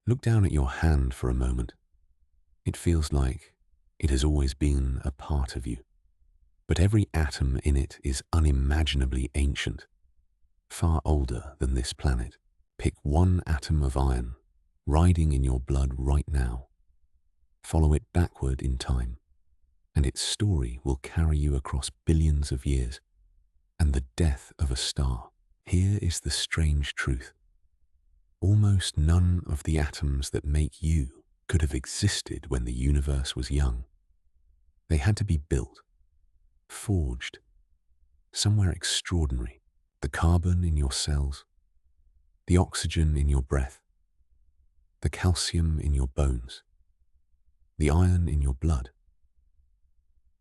Look down at your hand for a moment. It feels like it has always been a part of you, but every atom in it is unimaginably ancient, far older than this planet. Pick one atom of iron riding in your blood right now. Follow it backward in time, and its story will carry you across billions of years and the death of a star. Here is the strange truth. Almost none of the atoms that make you could have existed when the universe was young. They had to be built, forged, somewhere extraordinary. The carbon in your cells, the oxygen in your breath, the calcium in your bones, the iron in your blood.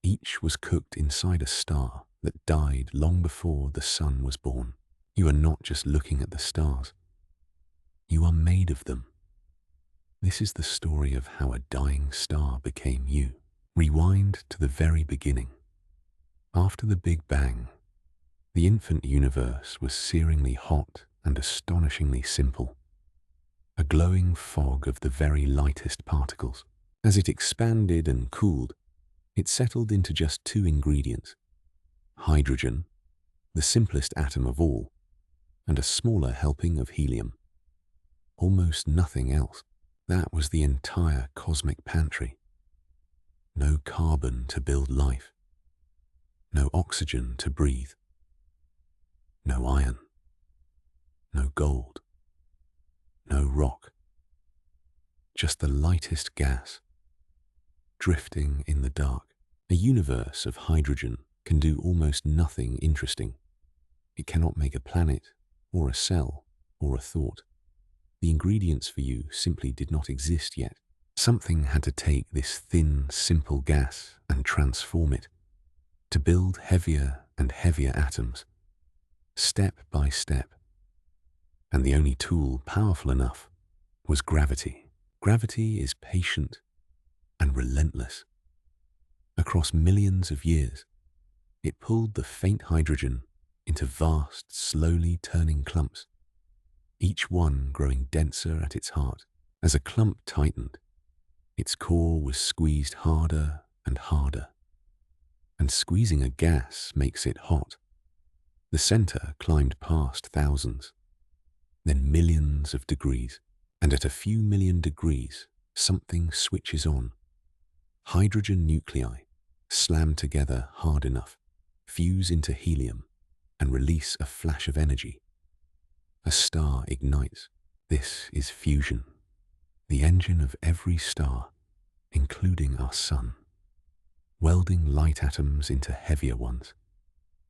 Each was cooked inside a star that died long before the sun was born. You are not just looking at the stars. You are made of them. This is the story of how a dying star became you. Rewind to the very beginning. After the Big Bang, the infant universe was searingly hot and astonishingly simple, a glowing fog of the very lightest particles. As it expanded and cooled, it settled into just two ingredients: hydrogen, the simplest atom of all, and a smaller helping of helium. Almost nothing else. That was the entire cosmic pantry. No carbon to build life, no oxygen to breathe, no iron, no gold, no rock, just the lightest gas, drifting in the dark. A universe of hydrogen can do almost nothing interesting. It cannot make a planet, or a cell, or a thought. The ingredients for you simply did not exist yet. Something had to take this thin, simple gas and transform it, to build heavier and heavier atoms, step by step. And the only tool powerful enough was gravity. Gravity is patient and relentless. Across millions of years, it pulled the faint hydrogen into vast, slowly turning clumps, each one growing denser at its heart. As a clump tightened, its core was squeezed harder and harder. And squeezing a gas makes it hot. The center climbed past thousands, then millions of degrees, and at a few million degrees, something switches on. Hydrogen nuclei slam together hard enough, fuse into helium, and release a flash of energy. A star ignites. This is fusion, the engine of every star, including our sun, welding light atoms into heavier ones,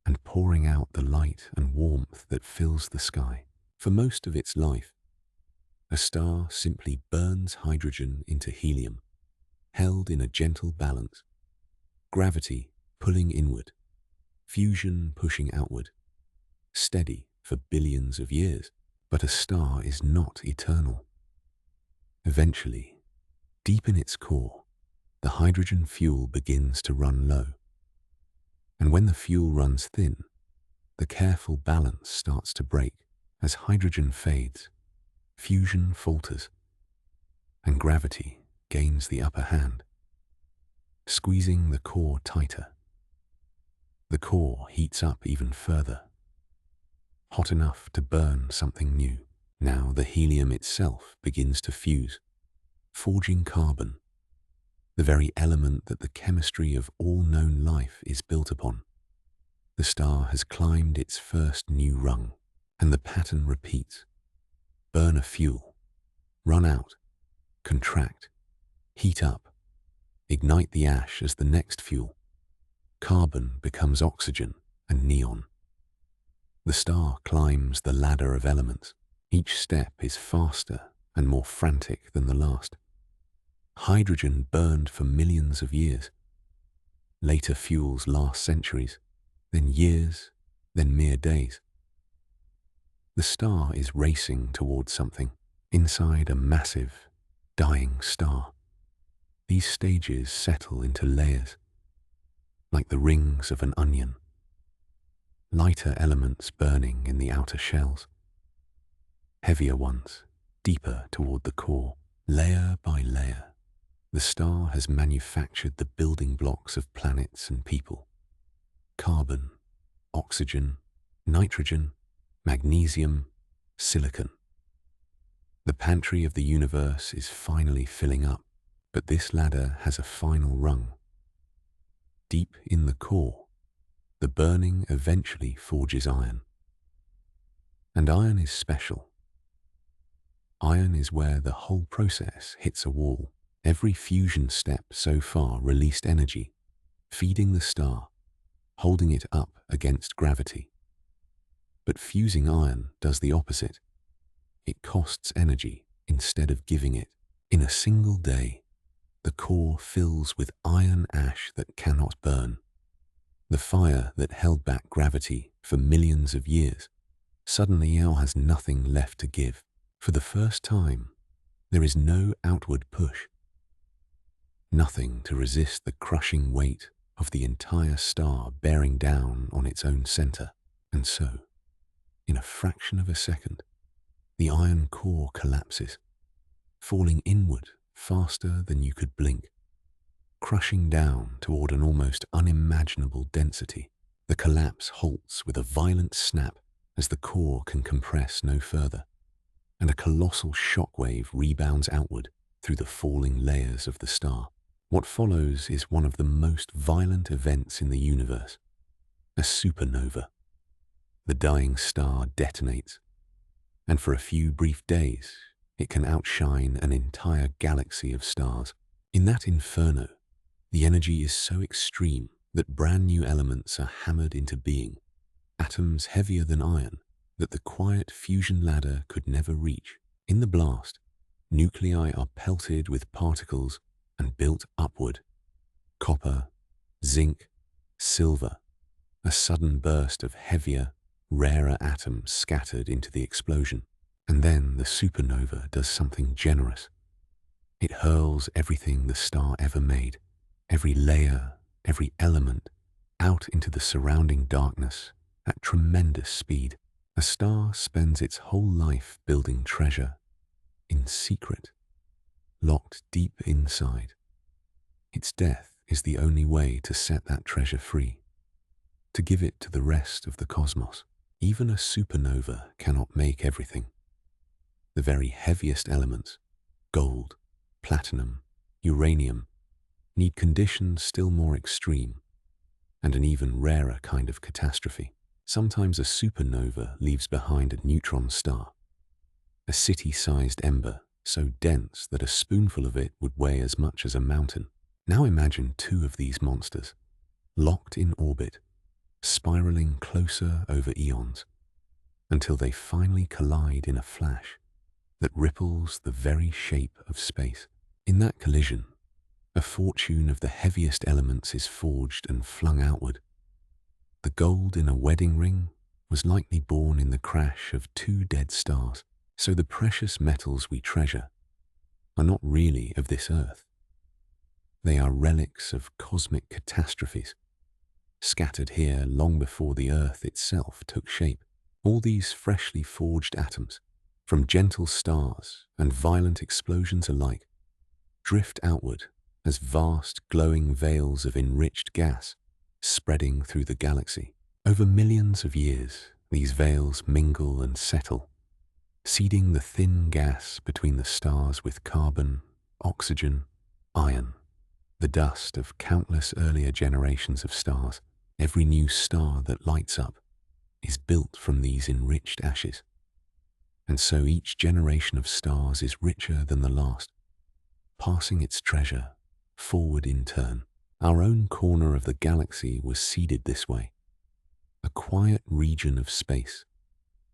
and pouring out the light and warmth that fills the sky. For most of its life, a star simply burns hydrogen into helium, held in a gentle balance, gravity pulling inward, fusion pushing outward, steady for billions of years. But a star is not eternal. Eventually, deep in its core, the hydrogen fuel begins to run low. And when the fuel runs thin, the careful balance starts to break. As hydrogen fades, fusion falters, and gravity gains the upper hand, squeezing the core tighter. The core heats up even further, hot enough to burn something new. Now the helium itself begins to fuse, forging carbon, the very element that the chemistry of all known life is built upon. The star has climbed its first new rung, and the pattern repeats. Burn a fuel, run out, contract, heat up, ignite the ash as the next fuel. Carbon becomes oxygen and neon. The star climbs the ladder of elements. Each step is faster and more frantic than the last. Hydrogen burned for millions of years. Later fuels last centuries, then years, then mere days. The star is racing towards something inside a massive, dying star. These stages settle into layers, like the rings of an onion. Lighter elements burning in the outer shells, heavier ones deeper toward the core. Layer by layer, the star has manufactured the building blocks of planets and people. Carbon, oxygen, nitrogen, magnesium, silicon. The pantry of the universe is finally filling up, but this ladder has a final rung. Deep in the core, the burning eventually forges iron. And iron is special. Iron is where the whole process hits a wall. Every fusion step so far released energy, feeding the star, holding it up against gravity. But fusing iron does the opposite. It costs energy instead of giving it. In a single day, the core fills with iron ash that cannot burn. The fire that held back gravity for millions of years suddenly now has nothing left to give. For the first time, there is no outward push. Nothing to resist the crushing weight of the entire star bearing down on its own center. And so, in a fraction of a second, the iron core collapses, falling inward faster than you could blink, crushing down toward an almost unimaginable density. The collapse halts with a violent snap as the core can compress no further, and a colossal shockwave rebounds outward through the falling layers of the star. What follows is one of the most violent events in the universe, a supernova. The dying star detonates, and for a few brief days, it can outshine an entire galaxy of stars. In that inferno, the energy is so extreme that brand new elements are hammered into being, atoms heavier than iron that the quiet fusion ladder could never reach. In the blast, nuclei are pelted with particles and built upward. Copper, zinc, silver, a sudden burst of heavier, rarer atoms scattered into the explosion. And then the supernova does something generous. It hurls everything the star ever made, every layer, every element, out into the surrounding darkness at tremendous speed. A star spends its whole life building treasure, in secret, locked deep inside. Its death is the only way to set that treasure free, to give it to the rest of the cosmos. Even a supernova cannot make everything. The very heaviest elements, gold, platinum, uranium, need conditions still more extreme, and an even rarer kind of catastrophe. Sometimes a supernova leaves behind a neutron star, a city-sized ember so dense that a spoonful of it would weigh as much as a mountain. Now imagine two of these monsters, locked in orbit, spiraling closer over eons, until they finally collide in a flash that ripples the very shape of space. In that collision, a fortune of the heaviest elements is forged and flung outward. The gold in a wedding ring was likely born in the crash of two dead stars. So the precious metals we treasure are not really of this earth. They are relics of cosmic catastrophes, scattered here long before the earth itself took shape. All these freshly forged atoms, from gentle stars and violent explosions alike, drift outward as vast glowing veils of enriched gas spreading through the galaxy. Over millions of years, these veils mingle and settle, seeding the thin gas between the stars with carbon, oxygen, iron, the dust of countless earlier generations of stars. Every new star that lights up is built from these enriched ashes. And so each generation of stars is richer than the last, passing its treasure forward in turn. Our own corner of the galaxy was seeded this way, a quiet region of space,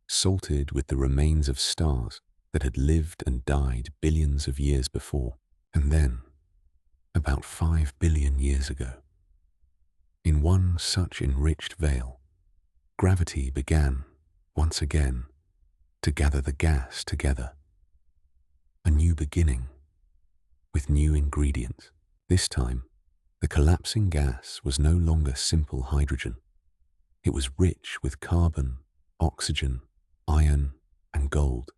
salted with the remains of stars that had lived and died billions of years before. And then, about 5 billion years ago, in one such enriched veil, gravity began, once again, to gather the gas together. A new beginning, with new ingredients. This time, the collapsing gas was no longer simple hydrogen. It was rich with carbon, oxygen, iron, and gold.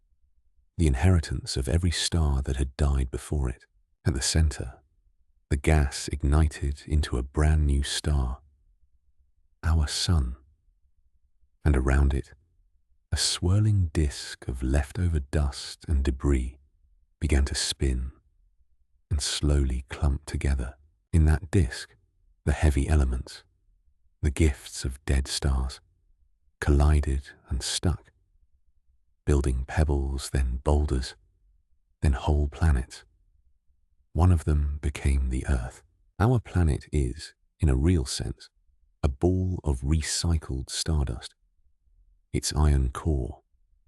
the inheritance of every star that had died before it. At the center, the gas ignited into a brand new star, our sun, and around it, a swirling disk of leftover dust and debris began to spin and slowly clump together. In that disk, the heavy elements, the gifts of dead stars, collided and stuck, building pebbles, then boulders, then whole planets. One of them became the Earth. Our planet is, in a real sense, a ball of recycled stardust. Its iron core,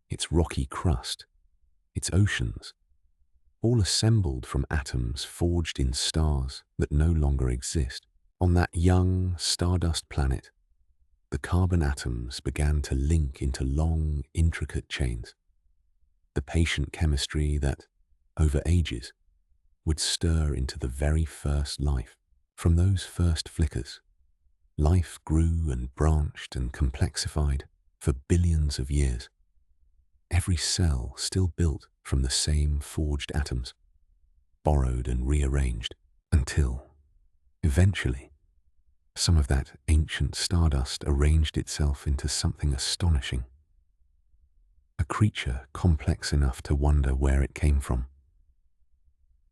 its rocky crust, its oceans, all assembled from atoms forged in stars that no longer exist. On that young stardust planet, the carbon atoms began to link into long, intricate chains. The patient chemistry that, over ages, would stir into the very first life. From those first flickers, life grew and branched and complexified for billions of years. Every cell still built from the same forged atoms, borrowed and rearranged, until, eventually, some of that ancient stardust arranged itself into something astonishing. A creature complex enough to wonder where it came from.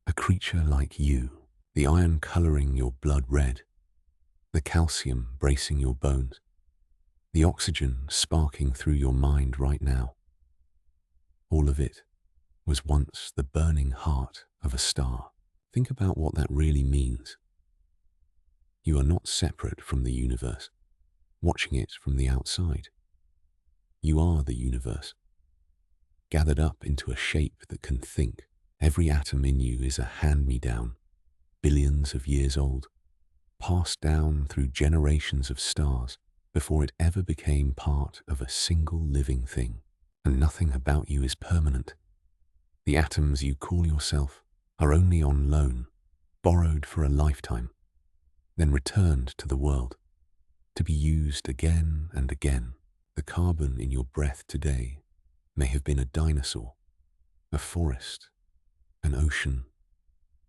A creature like you, the iron coloring your blood red, the calcium bracing your bones, the oxygen sparking through your mind right now. All of it was once the burning heart of a star. Think about what that really means. You are not separate from the universe, watching it from the outside. You are the universe, gathered up into a shape that can think. Every atom in you is a hand-me-down, billions of years old, passed down through generations of stars before it ever became part of a single living thing. And nothing about you is permanent. The atoms you call yourself are only on loan, borrowed for a lifetime, then returned to the world, to be used again and again. The carbon in your breath today may have been a dinosaur, a forest, an ocean,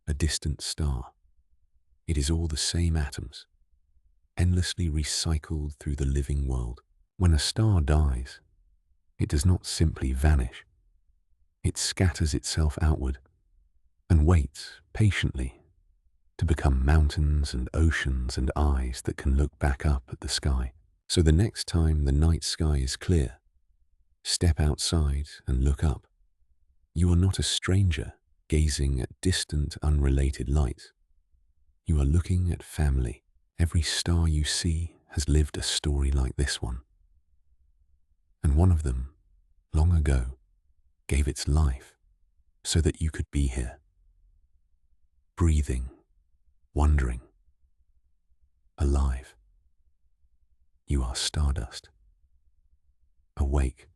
a distant star. It is all the same atoms, endlessly recycled through the living world. When a star dies, it does not simply vanish. It scatters itself outward and waits patiently to become mountains and oceans and eyes that can look back up at the sky. So the next time the night sky is clear, step outside and look up. You are not a stranger gazing at distant, unrelated lights. You are looking at family. Every star you see has lived a story like this one. And one of them, long ago, gave its life so that you could be here, breathing, wondering, alive. You are stardust, awake,